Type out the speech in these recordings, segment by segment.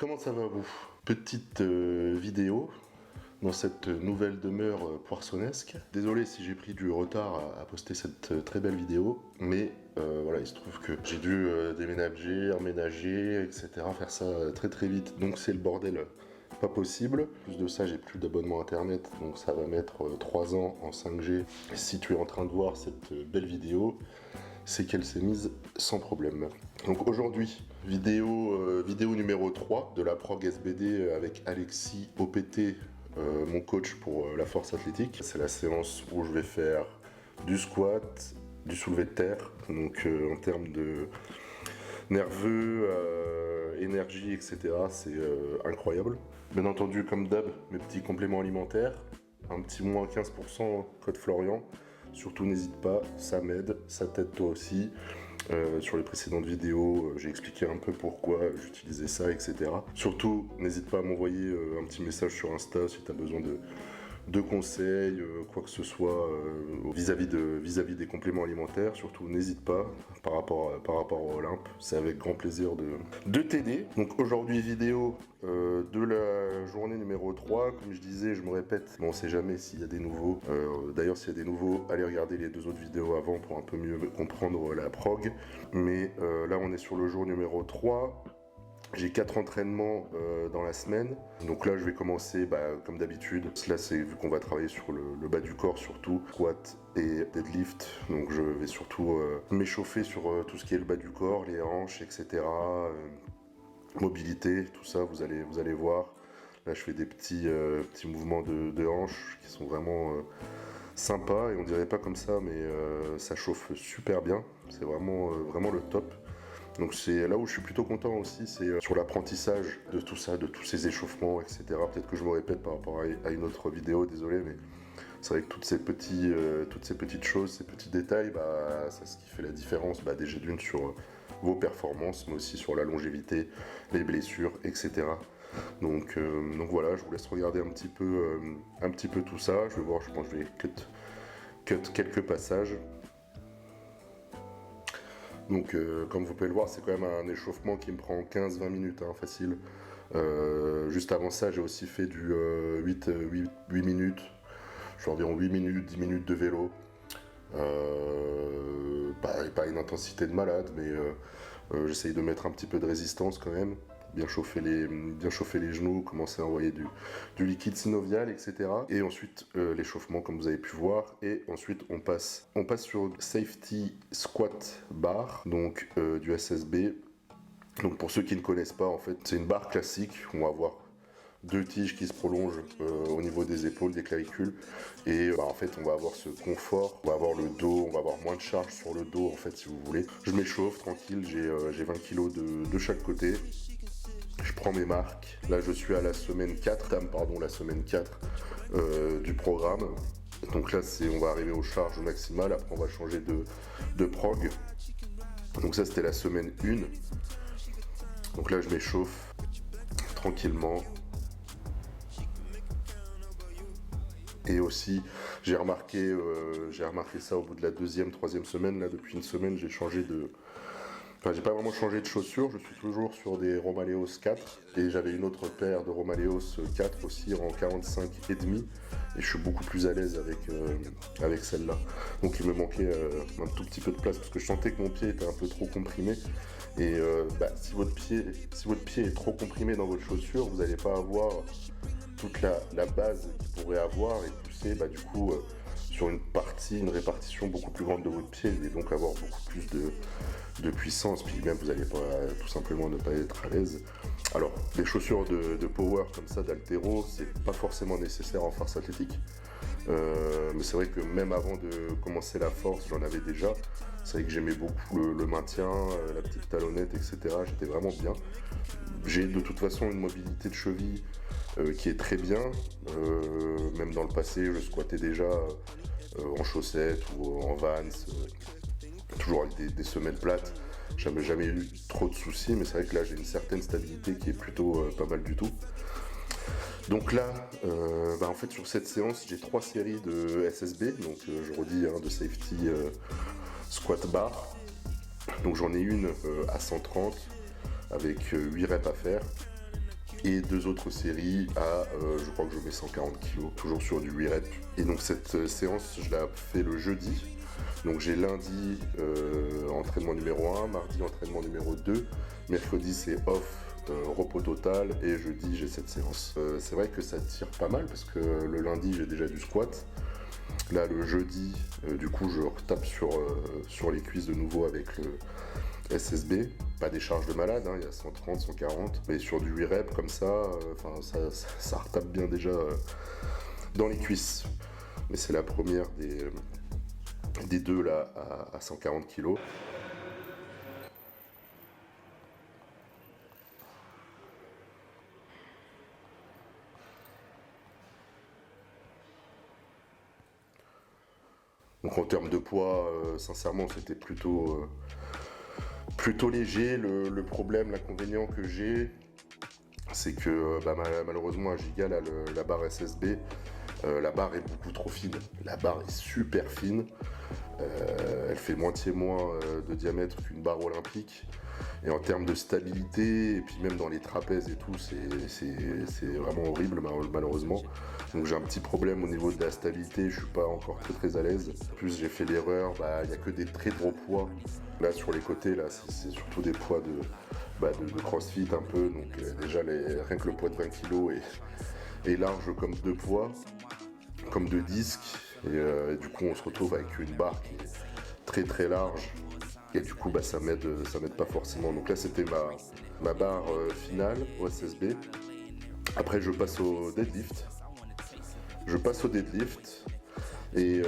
Comment ça va vous? Petite vidéo dans cette nouvelle demeure poissonnesque. Désolé si j'ai pris du retard à poster cette très belle vidéo, mais voilà, il se trouve que j'ai dû déménager, emménager, etc. Faire ça très très vite, donc c'est le bordel pas possible. Plus de ça, j'ai plus d'abonnement internet, donc ça va mettre 3 ans en 5G. Si tu es en train de voir cette belle vidéo, c'est qu'elle s'est mise sans problème. Donc aujourd'hui, vidéo numéro 3 de la prog SBD avec Alexis OPT, mon coach pour la force athlétique. C'est la séance où je vais faire du squat, du soulevé de terre, donc en termes de nerveux, énergie, etc. C'est incroyable. Bien entendu, comme d'hab, mes petits compléments alimentaires, un petit moins 15% code Florian. Surtout n'hésite pas, ça m'aide, ça t'aide toi aussi. Sur les précédentes vidéos, j'ai expliqué un peu pourquoi j'utilisais ça, etc. Surtout, n'hésite pas à m'envoyer un petit message sur Insta si tu as besoin de conseils, quoi que ce soit vis-à-vis des compléments alimentaires. Surtout, n'hésite pas par rapport à Olympe. C'est avec grand plaisir de t'aider. Donc aujourd'hui, vidéo de la journée numéro 3. Comme je disais, je me répète, mais on sait jamais s'il y a des nouveaux. D'ailleurs, s'il y a des nouveaux, allez regarder les 2 autres vidéos avant pour un peu mieux comprendre la prog. Mais là, on est sur le jour numéro 3. J'ai 4 entraînements dans la semaine, donc là je vais commencer comme d'habitude. Là c'est vu qu'on va travailler sur le bas du corps surtout, squat et deadlift, donc je vais surtout m'échauffer sur tout ce qui est le bas du corps, les hanches, etc. Mobilité, tout ça vous allez voir. Là je fais des petits mouvements de hanches qui sont vraiment sympas et on dirait pas comme ça mais ça chauffe super bien, c'est vraiment le top. Donc c'est là où je suis plutôt content aussi, c'est sur l'apprentissage de tout ça, de tous ces échauffements, etc. Peut-être que je me répète par rapport à une autre vidéo, désolé, mais c'est vrai que toutes ces petites choses, ces petits détails, c'est ce qui fait la différence déjà d'une sur vos performances, mais aussi sur la longévité, les blessures, etc. Donc voilà, je vous laisse regarder un petit peu tout ça. Je vais voir, je pense que je vais cut quelques passages. Donc comme vous pouvez le voir, c'est quand même un échauffement qui me prend 15-20 minutes, facile. Juste avant ça, j'ai aussi fait du 8 minutes. Je fais environ 8 minutes, 10 minutes de vélo. Pas une intensité de malade, mais j'essaye de mettre un petit peu de résistance quand même. Bien chauffer les genoux, commencer à envoyer du liquide synovial, etc. Et ensuite l'échauffement comme vous avez pu voir. Et ensuite on passe sur Safety Squat Bar, donc du SSB. Donc pour ceux qui ne connaissent pas, en fait c'est une barre classique. On va avoir 2 tiges qui se prolongent au niveau des épaules, des clavicules. Et en fait on va avoir ce confort, on va avoir le dos, on va avoir moins de charge sur le dos en fait si vous voulez. Je m'échauffe tranquille, j'ai 20 kg de chaque côté. Je prends mes marques. Là, je suis à la semaine 4, la semaine 4 du programme. Donc là, on va arriver aux charges maximales. Après, on va changer de prog. Donc ça, c'était la semaine 1. Donc là, je m'échauffe tranquillement. Et aussi, j'ai remarqué ça au bout de la 2e, 3e semaine. Là, depuis une semaine, j'ai changé de... Enfin, j'ai pas vraiment changé de chaussures, je suis toujours sur des Romaleos 4 et j'avais une autre paire de Romaleos 4 aussi en 45,5 et je suis beaucoup plus à l'aise avec celle-là. Donc il me manquait un tout petit peu de place parce que je sentais que mon pied était un peu trop comprimé et si votre pied est trop comprimé dans votre chaussure, vous n'allez pas avoir toute la base qu'il pourrait avoir et pousser du coup sur une répartition beaucoup plus grande de votre pied et donc avoir beaucoup plus de puissance, puis même vous n'allez pas tout simplement ne pas être à l'aise. Alors les chaussures de power comme ça, d'haltéro, c'est pas forcément nécessaire en force athlétique, mais c'est vrai que même avant de commencer la force, j'en avais déjà. C'est vrai que j'aimais beaucoup le maintien, la petite talonnette, etc. J'étais vraiment bien. J'ai de toute façon une mobilité de cheville qui est très bien. Même dans le passé, je squattais déjà en chaussettes ou en Vans, toujours avec des semelles plates. J'avais jamais eu trop de soucis, mais c'est vrai que là j'ai une certaine stabilité qui est plutôt pas mal du tout. Donc là, en fait sur cette séance, j'ai 3 séries de SSB, donc je redis de Safety Squat Bar. Donc j'en ai une à 130 avec 8 reps à faire. et 2 autres séries à, je crois que je mets 140 kg, toujours sur du 8 reps. Et donc cette séance, je la fais le jeudi. Donc j'ai lundi entraînement numéro 1, mardi entraînement numéro 2, mercredi c'est off, repos total, et jeudi j'ai cette séance. C'est vrai que ça tire pas mal parce que le lundi j'ai déjà du squat. Là le jeudi, du coup je retape sur les cuisses de nouveau avec le SSB. Pas des charges de malade, hein, il y a 130, 140, mais sur du 8 reps comme ça, ça retape bien déjà dans les cuisses. Mais c'est la première des deux là à 140 kg. Donc en termes de poids, sincèrement c'était plutôt léger. Le problème, l'inconvénient que j'ai, c'est que malheureusement à Giga, là, la barre SSB, la barre est beaucoup trop fine. La barre est super fine. Elle fait moitié moins de diamètre qu'une barre olympique. Et en termes de stabilité, et puis même dans les trapèzes et tout, c'est vraiment horrible malheureusement. Donc j'ai un petit problème au niveau de la stabilité, je suis pas encore très à l'aise. En plus j'ai fait l'erreur, il n'y a que des très gros poids. Là sur les côtés, là c'est surtout des poids de crossfit un peu. Donc déjà rien que le poids de 20 kg est large comme 2 poids, comme 2 disques. Et du coup on se retrouve avec une barre qui est très large. Et du coup ça m'aide pas forcément. Donc là c'était ma barre finale au SSB. Après je passe au deadlift. Et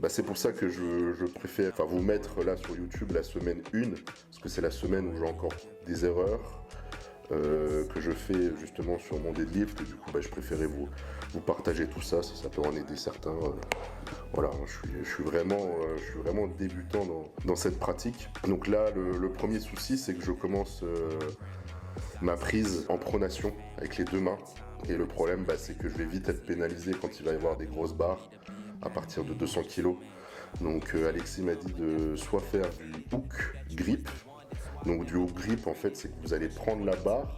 c'est pour ça que je préfère vous mettre là sur YouTube la semaine 1, parce que c'est la semaine où j'ai encore des erreurs que je fais justement sur mon deadlift. Et du coup je préférais vous partager tout ça, si ça peut en aider certains. Voilà, je suis vraiment débutant dans cette pratique. Donc là le premier souci c'est que je commence ma prise en pronation avec les 2 mains. Et le problème, c'est que je vais vite être pénalisé quand il va y avoir des grosses barres à partir de 200 kg. Donc Alexis m'a dit de soit faire du hook grip. Donc du hook grip, en fait, c'est que vous allez prendre la barre,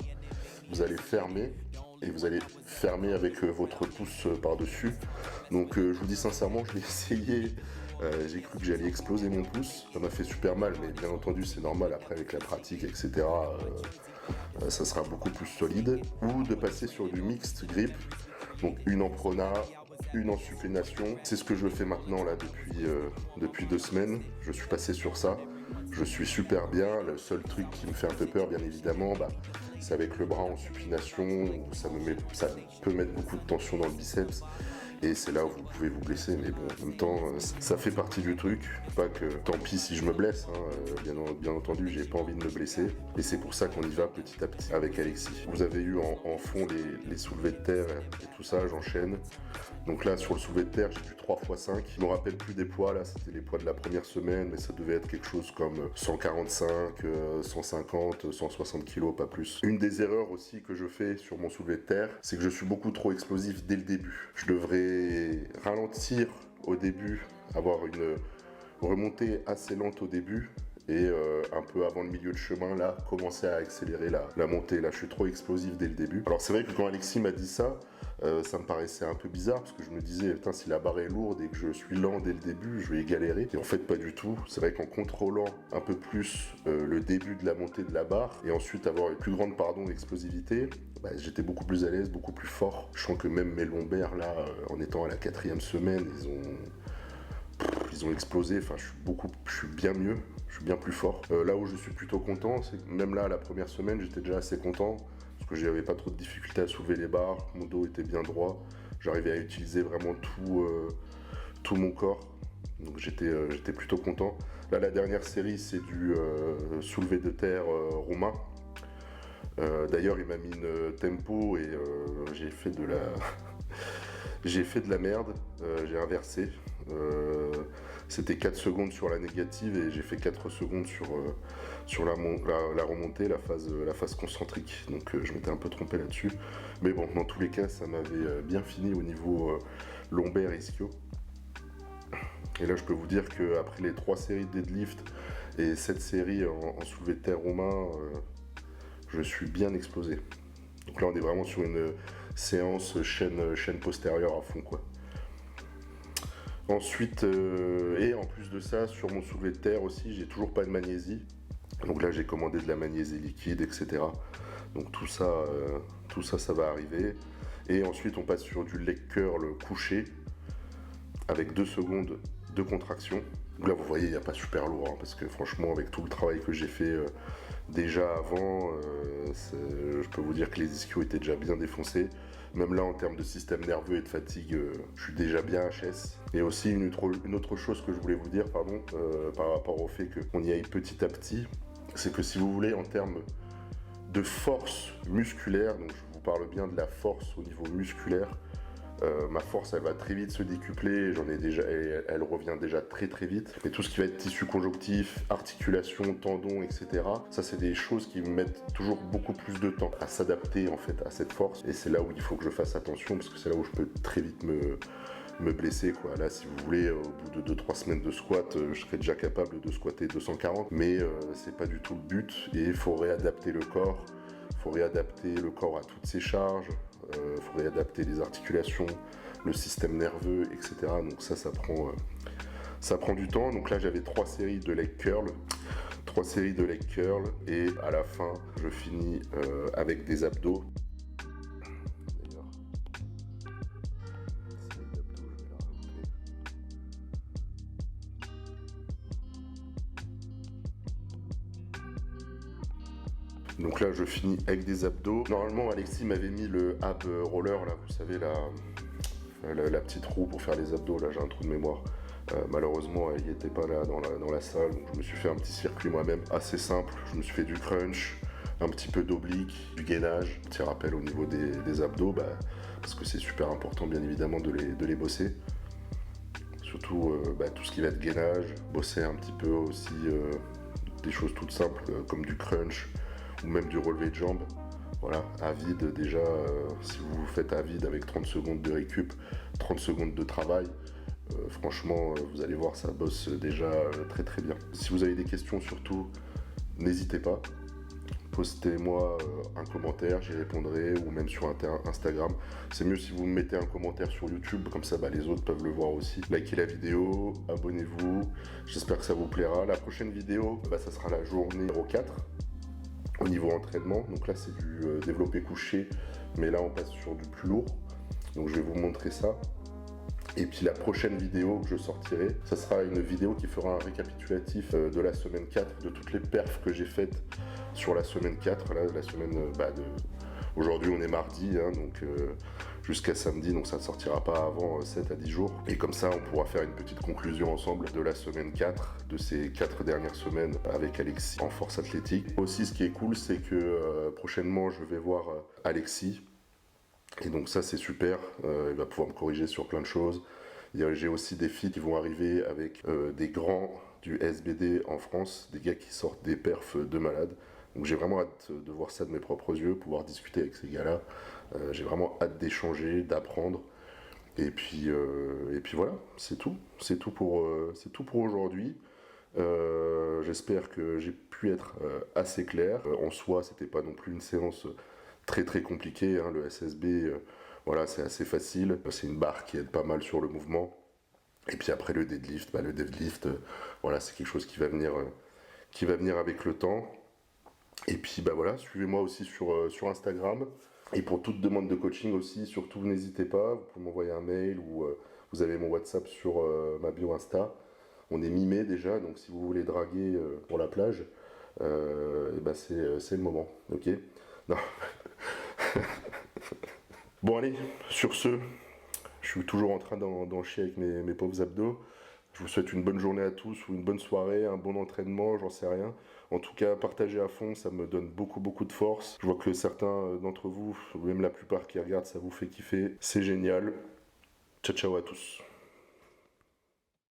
vous allez fermer, et vous allez fermer avec votre pouce par-dessus. Donc je vous dis sincèrement, je l'ai essayé. J'ai cru que j'allais exploser mon pouce. Ça m'a fait super mal, mais bien entendu, c'est normal. Après, avec la pratique, etc., ça sera beaucoup plus solide. Ou de passer sur du mixed grip, donc une en pronat, une en supination. C'est ce que je fais maintenant là depuis 2 semaines. Je suis passé sur ça. Je suis super bien. Le seul truc qui me fait un peu peur, bien évidemment, c'est avec le bras en supination où ça peut mettre beaucoup de tension dans le biceps. Et c'est là où vous pouvez vous blesser, mais bon, en même temps, ça fait partie du truc. Pas que tant pis si je me blesse, bien entendu, j'ai pas envie de me blesser. Et c'est pour ça qu'on y va petit à petit avec Alexis. Vous avez eu en fond les soulevés de terre et tout ça, j'enchaîne. Donc là, sur le soulevé de terre, j'ai du 3x5. Je me rappelle plus des poids, là, c'était les poids de la première semaine, mais ça devait être quelque chose comme 145, 150, 160 kg, pas plus. Une des erreurs aussi que je fais sur mon soulevé de terre, c'est que je suis beaucoup trop explosif dès le début. Je devrais ralentir au début, avoir une remontée assez lente au début, et un peu avant le milieu de chemin, là, commencer à accélérer la montée. Là, je suis trop explosif dès le début. Alors c'est vrai que quand Alexis m'a dit ça, ça me paraissait un peu bizarre, parce que je me disais, putain, si la barre est lourde et que je suis lent dès le début, je vais y galérer. Et en fait, pas du tout. C'est vrai qu'en contrôlant un peu plus le début de la montée de la barre, et ensuite avoir une plus grande d'explosivité, j'étais beaucoup plus à l'aise, beaucoup plus fort. Je sens que même mes lombaires, là, en étant à la 4e semaine, ils ont explosé. Enfin, je suis bien mieux, je suis bien plus fort. Là où je suis plutôt content, c'est que même là, la première semaine, j'étais déjà assez content, parce que j'avais pas trop de difficultés à soulever les barres, mon dos était bien droit, j'arrivais à utiliser vraiment tout mon corps, donc j'étais plutôt content. Là, la dernière série, c'est du soulevé de terre roumain. D'ailleurs, il m'a mis une tempo et j'ai fait de la j'ai fait de la merde, j'ai inversé. C'était 4 secondes sur la négative et j'ai fait 4 secondes sur la remontée, la phase concentrique. Donc je m'étais un peu trompé là-dessus. Mais bon, dans tous les cas, ça m'avait bien fini au niveau lombaire et ischio. Et là, je peux vous dire qu'après les 3 séries de deadlift et 7 séries en soulevé de terre roumain, je suis bien explosé. Donc là on est vraiment sur une séance chaîne postérieure à fond quoi. Ensuite, et en plus de ça, sur mon soulevé de terre aussi, j'ai toujours pas de magnésie. Donc là j'ai commandé de la magnésie liquide, etc. Donc tout ça, ça va arriver. Et ensuite on passe sur du leg curl couché avec 2 secondes de contraction. Là vous voyez il n'y a pas super lourd hein, parce que franchement avec tout le travail que j'ai fait déjà avant, je peux vous dire que les ischios étaient déjà bien défoncés. Même là en termes de système nerveux et de fatigue, je suis déjà bien HS. Et aussi une autre chose que je voulais vous dire par rapport au fait qu'on y aille petit à petit, c'est que si vous voulez en termes de force musculaire, donc je vous parle bien de la force au niveau musculaire, ma force elle va très vite se décupler, elle revient déjà très très vite. Et tout ce qui va être tissu conjonctif, articulation, tendons, etc. Ça c'est des choses qui me mettent toujours beaucoup plus de temps à s'adapter en fait à cette force. Et c'est là où il faut que je fasse attention parce que c'est là où je peux très vite me blesser quoi. Là si vous voulez au bout de 2-3 semaines de squat je serais déjà capable de squatter 240 mais c'est pas du tout le but et il faut réadapter le corps. Il faut réadapter le corps à toutes ses charges, il faut réadapter les articulations, le système nerveux, etc. Donc ça prend du temps. Donc là j'avais 3 séries de leg curl. 3 séries de leg curl et à la fin je finis avec des abdos. Donc là je finis avec des abdos. Normalement Alexis m'avait mis le ab roller là, vous savez la petite roue pour faire les abdos, là j'ai un trou de mémoire. Malheureusement il n'était pas là dans la salle, donc je me suis fait un petit circuit moi-même, assez simple. Je me suis fait du crunch, un petit peu d'oblique, du gainage, petit rappel au niveau des abdos, parce que c'est super important bien évidemment de les bosser. Surtout tout ce qui va être gainage, bosser un petit peu aussi des choses toutes simples comme du crunch, ou même du relevé de jambes. Voilà, à vide déjà, si vous faites à vide avec 30 secondes de récup, 30 secondes de travail, franchement, vous allez voir, ça bosse déjà très très bien. Si vous avez des questions surtout, n'hésitez pas, postez-moi un commentaire, j'y répondrai, ou même sur Instagram. C'est mieux si vous me mettez un commentaire sur YouTube, comme ça les autres peuvent le voir aussi. Likez la vidéo, abonnez-vous, j'espère que ça vous plaira. La prochaine vidéo, ça sera la journée numéro 4. Au niveau entraînement, donc là c'est du développé couché, mais là on passe sur du plus lourd, donc je vais vous montrer ça. Et puis la prochaine vidéo que je sortirai, ça sera une vidéo qui fera un récapitulatif de la semaine 4, de toutes les perfs que j'ai faites sur la semaine 4, là, la semaine aujourd'hui on est mardi, hein, donc jusqu'à samedi, donc ça ne sortira pas avant 7 à 10 jours. Et comme ça, on pourra faire une petite conclusion ensemble de la semaine 4, de ces 4 dernières semaines avec Alexis en force athlétique. Aussi, ce qui est cool, c'est que prochainement, je vais voir Alexis. Et donc ça, c'est super, il va pouvoir me corriger sur plein de choses. J'ai aussi des filles qui vont arriver avec des grands du SBD en France, des gars qui sortent des perfs de malades. Donc j'ai vraiment hâte de voir ça de mes propres yeux, pouvoir discuter avec ces gars-là. J'ai vraiment hâte d'échanger, d'apprendre. Et puis voilà, c'est tout. C'est tout pour aujourd'hui. J'espère que j'ai pu être assez clair. En soi, c'était pas non plus une séance très très compliquée. Hein. Le SSB, voilà, c'est assez facile. C'est une barre qui aide pas mal sur le mouvement. Et puis après le deadlift, voilà, c'est quelque chose qui va venir avec le temps. Et puis voilà, suivez-moi aussi sur Instagram. Et pour toute demande de coaching aussi, surtout n'hésitez pas, vous pouvez m'envoyer un mail ou vous avez mon WhatsApp sur ma bio Insta. On est mi-mai déjà, donc si vous voulez draguer pour la plage, c'est le moment, ok? Non. Bon allez, sur ce, je suis toujours en train d'en chier avec mes pauvres abdos. Je vous souhaite une bonne journée à tous ou une bonne soirée, un bon entraînement, j'en sais rien. En tout cas, partagez à fond, ça me donne beaucoup de force. Je vois que certains d'entre vous, ou même la plupart qui regardent, ça vous fait kiffer. C'est génial. Ciao ciao à tous.